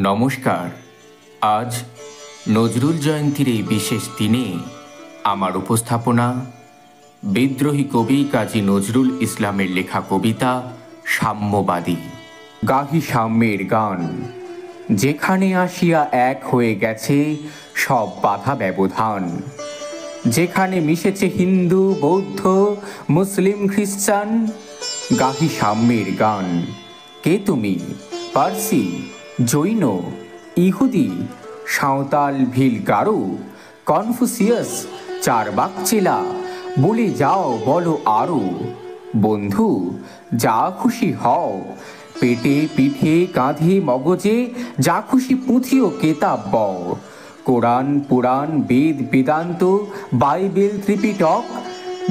নমস্কার। আজ নজরুল জয়ন্তীর এই বিশেষ দিনে আমার উপস্থাপনা বিদ্রোহী কবি কাজী নজরুল ইসলামের লেখা কবিতা সাম্যবাদী। গাহি সাম্যের গান, যেখানে আসিয়া এক হয়ে গেছে সব বাধা ব্যবধান, যেখানে মিশেছে হিন্দু, বৌদ্ধ, মুসলিম, খ্রিস্টান। গাহি সাম্যের গান। কে তুমি? পার্সি, জৈন, ইহুদি, সাঁওতাল, ভিল, গারো, কনফুসিয়াস, চারবাক চেলা, বলে যাও বলো আরো। বন্ধু, যা খুশি হও, পেটে পিঠে কাঁধে মগজে যা খুশি পুঁথি ও কেতাব বও। কোরআন, পুরাণ, বেদ, বেদান্ত, বাইবেল, ত্রিপিটক,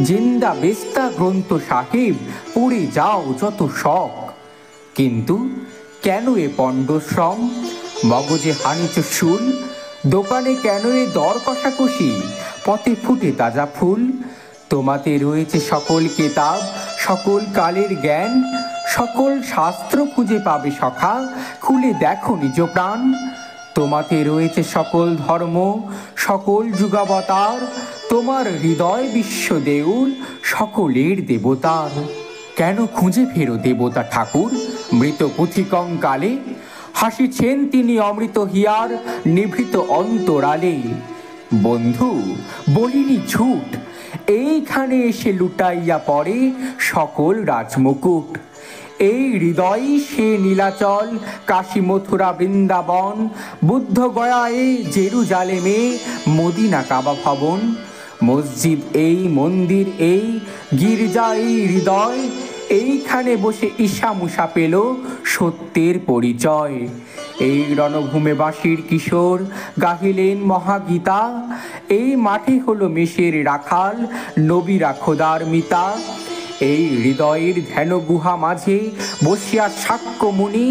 জিন্দা বেস্তা গ্রন্থ সাহেব পড়ে যাও যত শখ। কিন্তু কেন এ পণ্ডশ্রম? মগজে হানিচ শুল, দোকানে কেন এ দর কষাকষি? পথে ফুটে তাজা ফুল। তোমাতে রয়েছে সকল কেতাব, সকল কালের জ্ঞান, সকল শাস্ত্র খুঁজে পাবে সখা, খুলে দেখো নিজ প্রাণ। তোমাতে রয়েছে সকল ধর্ম, সকল যুগাবতার, তোমার হৃদয় বিশ্ব দেউল, সকলের দেবতার। কেন খুঁজে ফেরো দেবতা ঠাকুর মৃত পুঁথিকঙ্কালে? হাসিছেন তিনি অমৃত হিয়ার নিভৃত অন্তরালে। বন্ধু, বলিনি ঝুট, এইখানে এসে লুটাইয়া পড়ে সকল রাজমুকুট। এই হৃদয়ই সে নীলাচল, কাশী, মথুরা, বৃন্দাবন, বুদ্ধ গয়ায়, জেরুজালেমে, মদিনা, কাবা ভবন। মসজিদ এই, মন্দির এই, গির্জা এই হৃদয়, এইখানে বসে ঈশা মুসা পেল সত্যের পরিচয়। এই রণভূমে বাঁশির কিশোর গাহিলেন মহাগীতা, এই মাঠে হলো মেষের রাখাল, নবীরা খোদার মিতা। এই হৃদয়ের ধ্যান গুহা মাঝে বসিয়া সাক্ষ্য মুনি,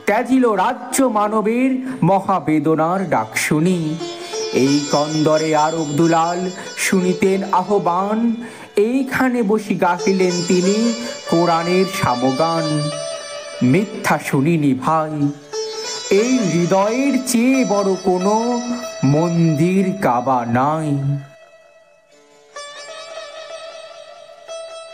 ত্যাজিল রাজ্য মানবের মহাবেদনার ডাক শুনি। এই কন্দরে আরব দুলাল শুনিতেন আহ্বান, এইখানে বসি গাহিলেন তিনি কোরআনের সামগান। মিথ্যা শুনিনি ভাই, এই হৃদয়ের চেয়ে বড় কোনো মন্দির কাবা নাই।